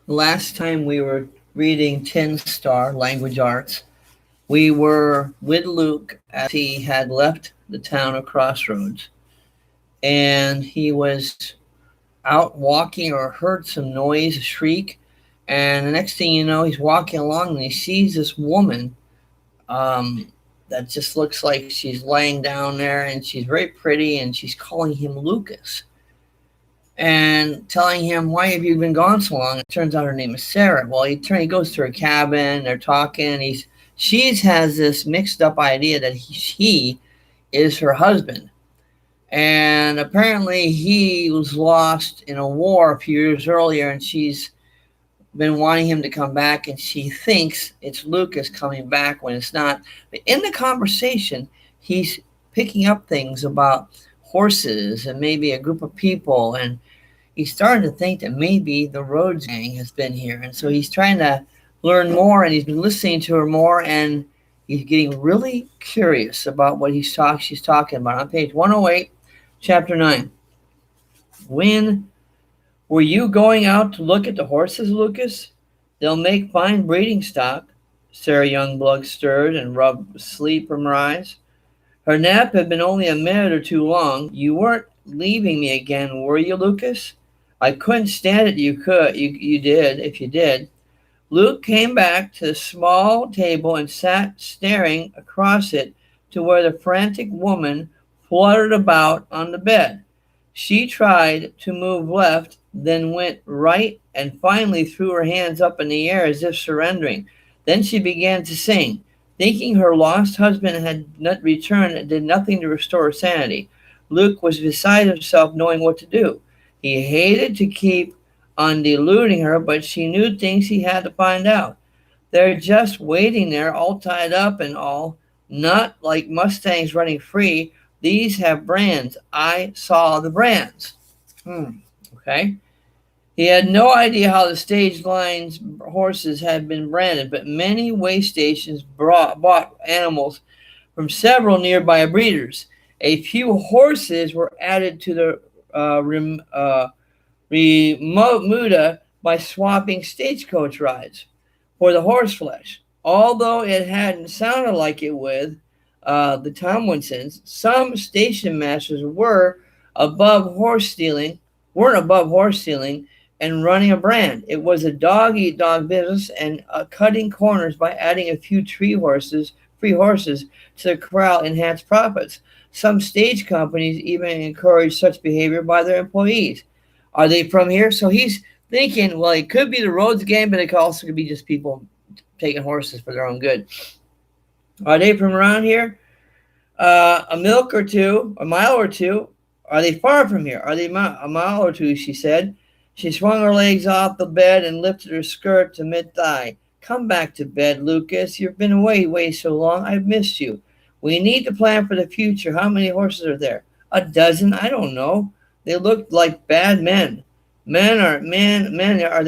Last time we were reading Tinstar Language Arts, we were with Luke as he had left the town of Crossroads, and he was out walking or heard some noise, a shriek, and the next thing you know, he's walking along and he sees this woman um, that just looks like she's laying down there, and she's very pretty, and she's calling him Lucas and telling him, "Why have you been gone so long?" It turns out her name is Sarah. Well, he goes to her cabin. They're talking. She has this mixed up idea that he is her husband, and apparently he was lost in a war a few years earlier, and she's been wanting him to come back, and she thinks it's Lucas coming back when it's not. But in the conversation, he's picking up things about horses and maybe a group of people, and he's starting to think that maybe the Rhodes gang has been here. And so he's trying to learn more, and he's been listening to her more, and he's getting really curious about what she's talking about. On page 108, chapter 9. When were you going out to look at the horses, Lucas? They'll make fine breeding stock. Sarah Youngblood stirred and rubbed sleep from her eyes. Her nap had been only a minute or two long. You weren't leaving me again, were you, Lucas? I couldn't stand it. You did, if you did. Luke came back to the small table and sat staring across it to where the frantic woman fluttered about on the bed. She tried to move left, then went right, and finally threw her hands up in the air as if surrendering. Then she began to sing. Thinking her lost husband had not returned, it did nothing to restore her sanity. Luke was beside himself, knowing what to do. He hated to keep on deluding her, but she knew things he had to find out. They're just waiting there, all tied up and all, not like Mustangs running free. These have brands. I saw the brands. Okay. He had no idea how the stage line's horses had been branded, but many way stations bought animals from several nearby breeders. A few horses were added to the remuda by swapping stagecoach rides for the horse flesh. Although it hadn't sounded like it with the Tomlinsons, some station masters weren't above horse stealing and running a brand. It was a dog eat dog business, and cutting corners by adding a few free horses to the corral enhanced profits. Some stage companies even encourage such behavior by their employees. Are they from here? So he's thinking, well, it could be the Rhodes gang, but it could also be just people taking horses for their own good. Are they from around here? A mile or two. Are they far from here? Are they a mile or two, she said. She swung her legs off the bed and lifted her skirt to mid-thigh. Come back to bed, Lucas. You've been away so long. I've missed you. We need to plan for the future. How many horses are there? A dozen? I don't know. They looked like bad men. Men. Are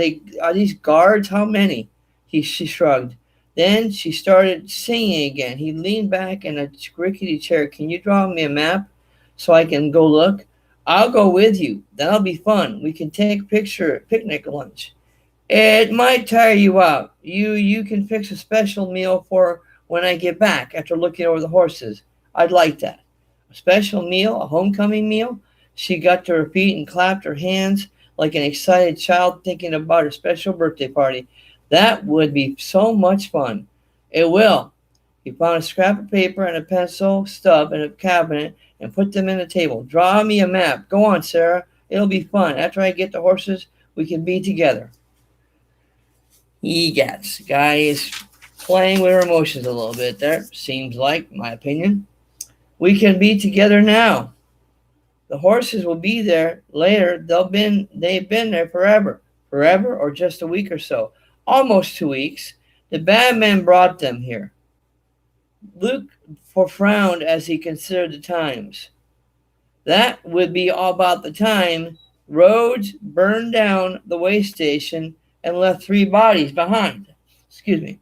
these guards? How many? She shrugged. Then she started singing again. He leaned back in a rickety chair. Can you draw me a map so I can go look? I'll go with you. That'll be fun. We can take picnic lunch. It might tire you out. You can fix a special meal for when I get back after looking over the horses. I'd like that. A special meal? A homecoming meal? She got to her feet and clapped her hands like an excited child thinking about her special birthday party. That would be so much fun. It will. He found a scrap of paper and a pencil stub in a cabinet and put them in the table. Draw me a map. Go on, Sarah. It'll be fun. After I get the horses, we can be together. Egats. Guy is playing with her emotions a little bit there, seems like, my opinion. We can be together now. The horses will be there later. They've been there forever. Forever or just a week or so. Almost 2 weeks. The bad men brought them here. Luke frowned as he considered the times. That would be all about the time Rhodes burned down the way station and left 3 bodies behind. Excuse me.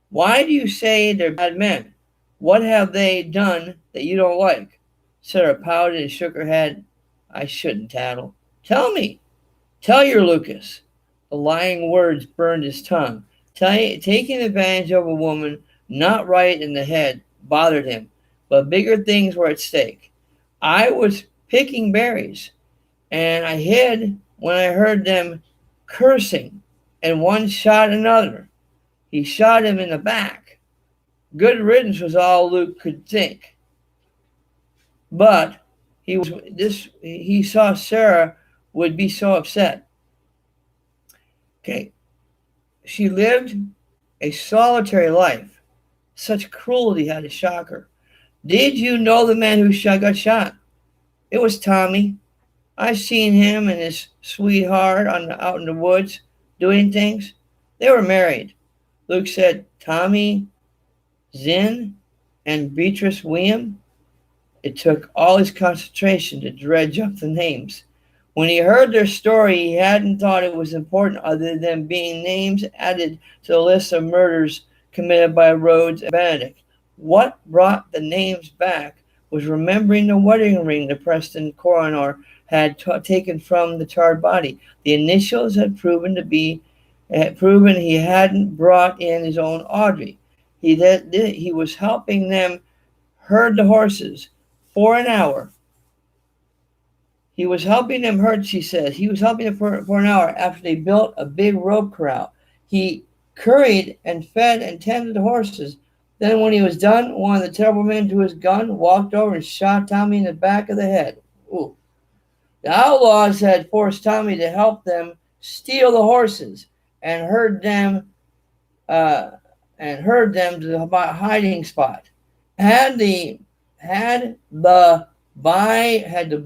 Why do you say they're bad men? What have they done that you don't like? Sarah pouted and shook her head. I shouldn't tattle. Tell me. Tell your Lucas. The lying words burned his tongue. Taking advantage of a woman not right in the head bothered him, but bigger things were at stake. I was picking berries, and I hid when I heard them cursing, and one shot another. He shot him in the back. Good riddance was all Luke could think. But he saw Sarah would be so upset. Okay, she lived a solitary life. Such cruelty had to shock her. Did you know the man who got shot? It was Tommy. I seen him and his sweetheart out in the woods doing things. They were married. Luke said, Tommy, Zinn, and Beatrice William. It took all his concentration to dredge up the names. When he heard their story, he hadn't thought it was important other than being names added to the list of murders committed by Rhodes and Benedict. What brought the names back was remembering the wedding ring the Preston coroner had taken from the charred body. The initials had proven he hadn't brought in his own Audrey. He was helping them herd the horses for an hour. He was helping them herd, she says. He was helping them for an hour after they built a big rope corral. He curried and fed and tended the horses. Then when he was done, one of the terrible men drew his gun, walked over and shot Tommy in the back of the head. Ooh. The outlaws had forced Tommy to help them steal the horses and herd them to the hiding spot. Had the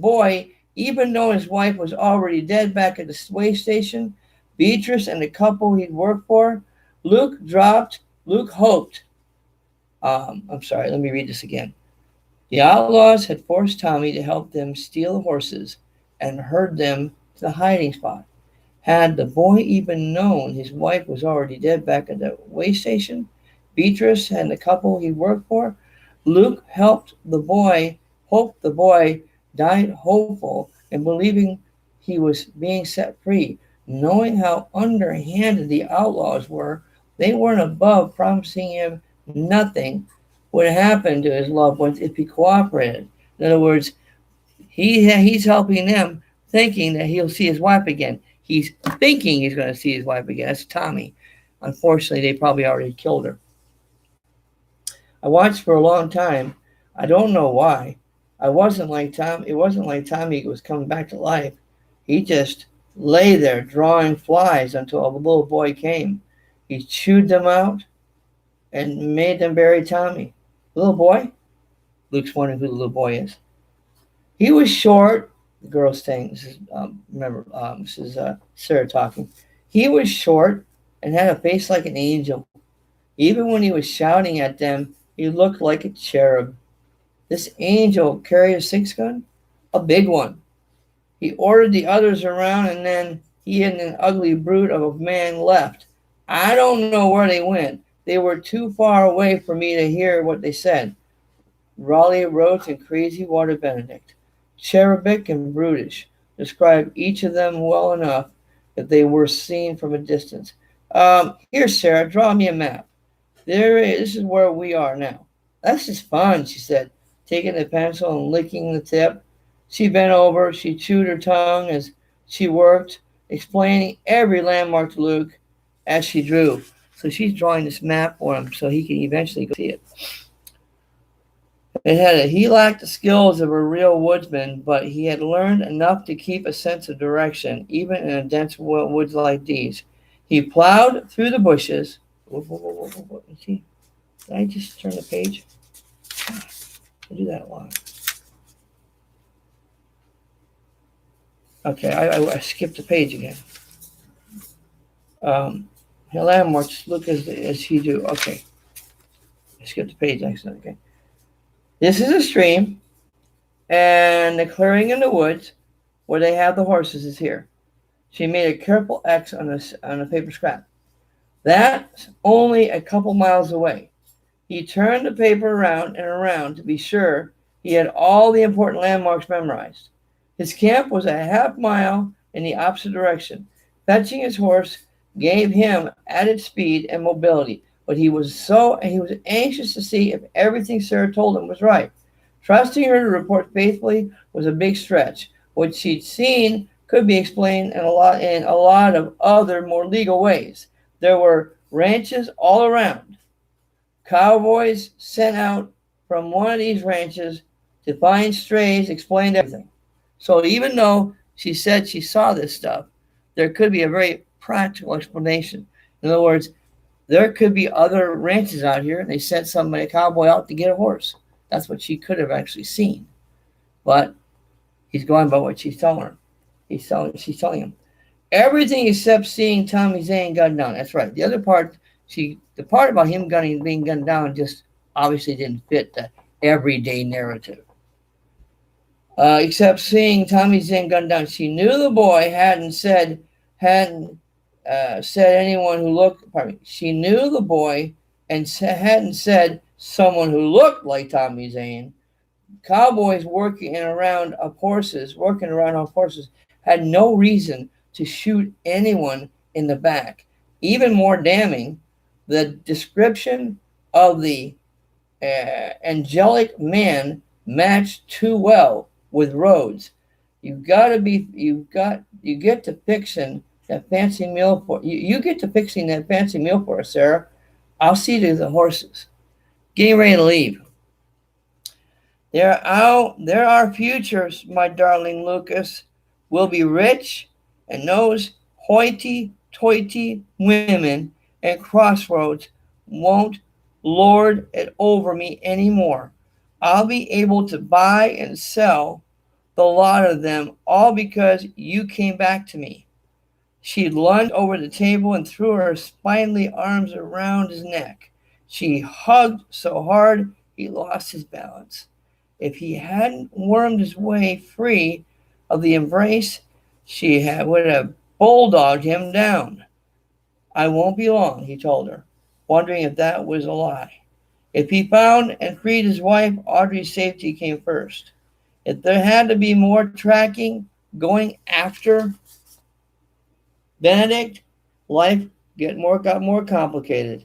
boy even though his wife was already dead back at the way station, Beatrice and the couple he'd worked for, Luke hoped. I'm sorry, let me read this again. The outlaws had forced Tommy to help them steal the horses and herd them to the hiding spot. Had the boy even known his wife was already dead back at the way station, Beatrice and the couple he worked for, Luke hoped the boy died hopeful and believing he was being set free. Knowing how underhanded the outlaws were, they weren't above promising him nothing would happen to his loved ones if he cooperated. In other words, he's helping them thinking that he'll see his wife again. He's thinking he's going to see his wife again. That's Tommy. Unfortunately, they probably already killed her. I watched for a long time. I don't know why. It wasn't like Tommy was coming back to life. He just lay there drawing flies until a little boy came. He chewed them out and made them bury Tommy. Little boy? Luke's wondering who the little boy is. He was short. The girl's saying, this is Sarah talking. He was short and had a face like an angel. Even when he was shouting at them, he looked like a cherub. This angel carried a 6-gun, a big one. He ordered the others around, and then he and an ugly brute of a man left. I don't know where they went. They were too far away for me to hear what they said. Raleigh, Rhodes, and Crazy Water Benedict, cherubic and brutish, described each of them well enough that they were seen from a distance. Here, Sarah, draw me a map. This is where we are now. That's just fun, she said, taking the pencil and licking the tip. She bent over. She chewed her tongue as she worked, explaining every landmark to Luke as she drew. So she's drawing this map for him so he can eventually go see it. He lacked the skills of a real woodsman, but he had learned enough to keep a sense of direction, even in a dense woods like these. He plowed through the bushes. Did I just turn the page? I do that a lot. Okay, I skipped the page again. Landmarks, look as he do. Okay. I skipped the page, actually. Okay. This is a stream, and the clearing in the woods where they have the horses is here. She made a careful X on a paper scrap. That's only a couple miles away. He turned the paper around and around to be sure he had all the important landmarks memorized. His camp was a half mile in the opposite direction. Fetching his horse gave him added speed and mobility, but he was anxious to see if everything Sarah told him was right. Trusting her to report faithfully was a big stretch. What she'd seen could be explained in a lot of other more legal ways. There were ranches all around. Cowboys sent out from one of these ranches to find strays explained everything. So even though she said she saw this stuff, there could be a very practical explanation. In other words, there could be other ranches out here and they sent somebody, a cowboy, out to get a horse. That's what she could have actually seen. But he's going by what she's telling her. She's telling him everything except seeing Tommy Zane gunned down. That's right. The other part, the part about him being gunned down, just obviously didn't fit the everyday narrative. Except seeing Tommy Zane gunned down, she knew the boy hadn't said anyone who looked. Pardon me. She knew the boy and hadn't said someone who looked like Tommy Zane. Cowboys working around off horses, had no reason to shoot anyone in the back. Even more damning, the description of the angelic man matched too well with Rhodes. You get to fixing that fancy meal for you get to fixing that fancy meal for us, Sarah. I'll see to the horses. Getting ready to leave. There are futures, my darling Lucas. We'll be rich, and those hoity-toity women at Crossroads won't lord it over me anymore. I'll be able to buy and sell the lot of them, all because you came back to me. She lunged over the table and threw her spindly arms around his neck. She hugged so hard he lost his balance. If he hadn't wormed his way free of the embrace, would have bulldogged him down. I won't be long, he told her, wondering if that was a lie. If he found and freed his wife, Audrey's safety came first. If there had to be more tracking going after Benedict, life got more complicated.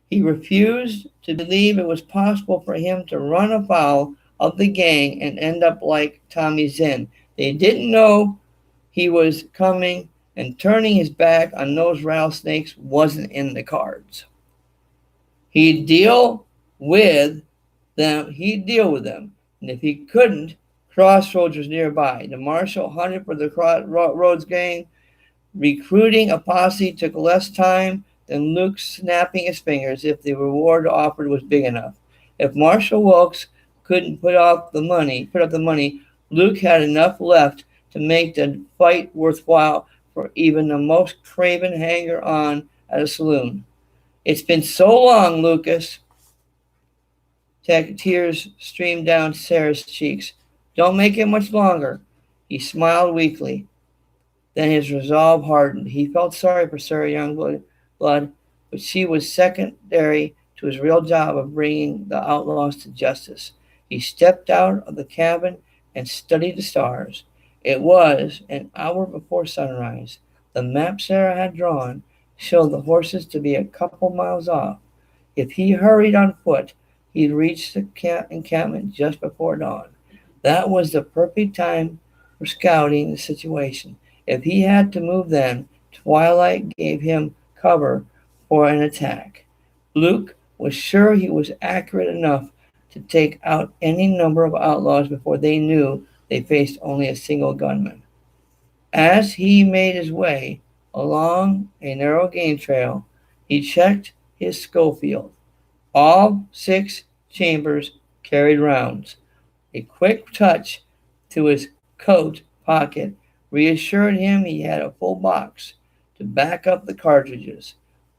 He refused to believe it was possible for him to run afoul of the gang and end up like Tommy Zinn. They didn't know he was coming, and turning his back on those rattlesnakes wasn't in the cards. He'd deal with them. And if he couldn't, Crossroads was nearby. The marshal hunted for the Crossroads gang. Recruiting a posse took less time than Luke snapping his fingers if the reward offered was big enough. If Marshal Wilkes couldn't put up the money, Luke had enough left to make the fight worthwhile for even the most craven hanger-on at a saloon. It's been so long, Lucas. Tears streamed down Sarah's cheeks. Don't make it much longer. He smiled weakly. Then his resolve hardened. He felt sorry for Sarah Youngblood, but she was secondary to his real job of bringing the outlaws to justice. He stepped out of the cabin and studied the stars. It was an hour before sunrise. The map Sarah had drawn showed the horses to be a couple miles off. If he hurried on foot, he'd reach the encampment just before dawn. That was the perfect time for scouting the situation. If he had to move then, twilight gave him cover for an attack. Luke was sure he was accurate enough to take out any number of outlaws before they knew they faced only a single gunman. As he made his way along a narrow game trail, he checked his Schofield. All 6 chambers carried rounds. A quick touch to his coat pocket reassured him he had a full box to back up the cartridges,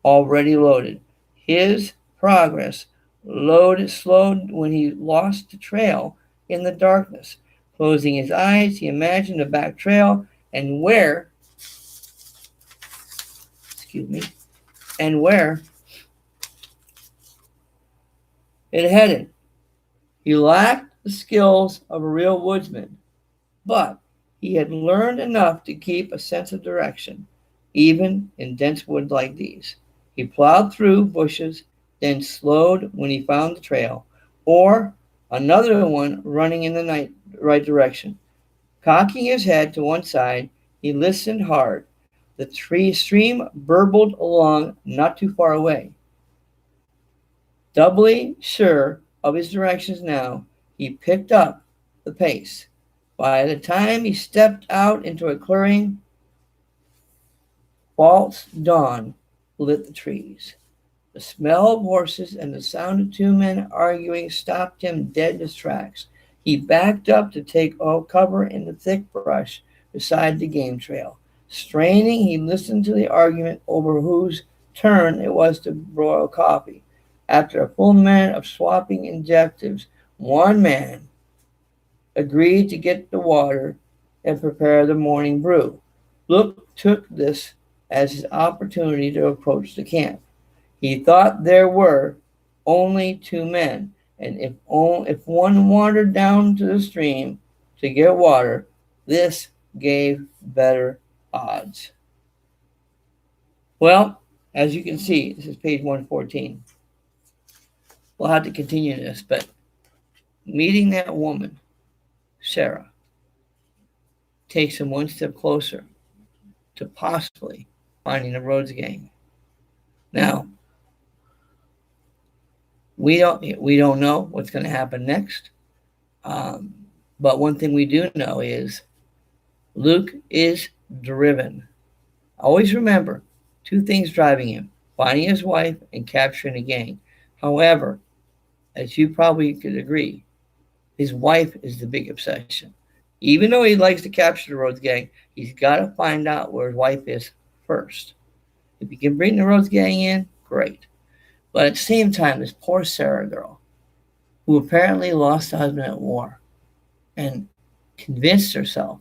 already loaded. His progress slowed when he lost the trail in the darkness. Closing his eyes, he imagined a back trail and where it headed. He lacked the skills of a real woodsman, but he had learned enough to keep a sense of direction. even in dense wood like these. He plowed through bushes, then slowed when he found the trail, or another one running in the right direction. Cocking his head to one side, he listened hard. The stream burbled along not too far away. Doubly sure of his directions now, he picked up the pace. By the time he stepped out into a clearing, false dawn lit the trees. The smell of horses and the sound of two men arguing stopped him dead in his tracks. He backed up to take cover in the thick brush beside the game trail. Straining, he listened to the argument over whose turn it was to broil coffee. After a full minute of swapping invectives, one man agreed to get the water and prepare the morning brew. Luke took this as his opportunity to approach the camp. He thought there were only two men, and if one wandered down to the stream to get water, this gave better odds. Well, as you can see, this is page 114. We'll have to continue this, but meeting that woman, Sarah, takes him one step closer to possibly finding the Rhodes Gang. Now, we don't know what's going to happen next, but one thing we do know is Luke is driven. Always remember, two things driving him: finding his wife and capturing the gang. However, as you probably could agree, his wife is the big obsession. Even though he likes to capture the Rhodes Gang, he's got to find out where his wife is first. If he can bring the Rhodes Gang in, great. But at the same time, this poor Sarah girl, who apparently lost her husband at war and convinced herself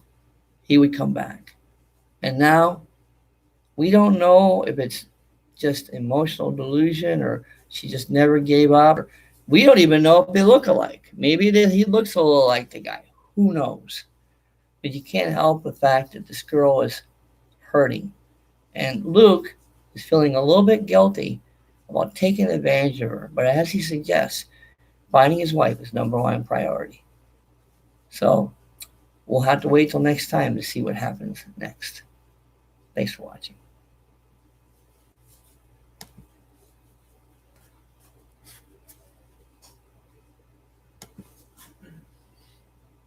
he would come back. And now, we don't know if it's just emotional delusion or she just never gave up. We don't even know if they look alike. Maybe he looks a little like the guy. Who knows? But you can't help the fact that this girl is hurting. And Luke is feeling a little bit guilty about taking advantage of her. But as he suggests, finding his wife is number one priority. So we'll have to wait till next time to see what happens next. Thanks for watching.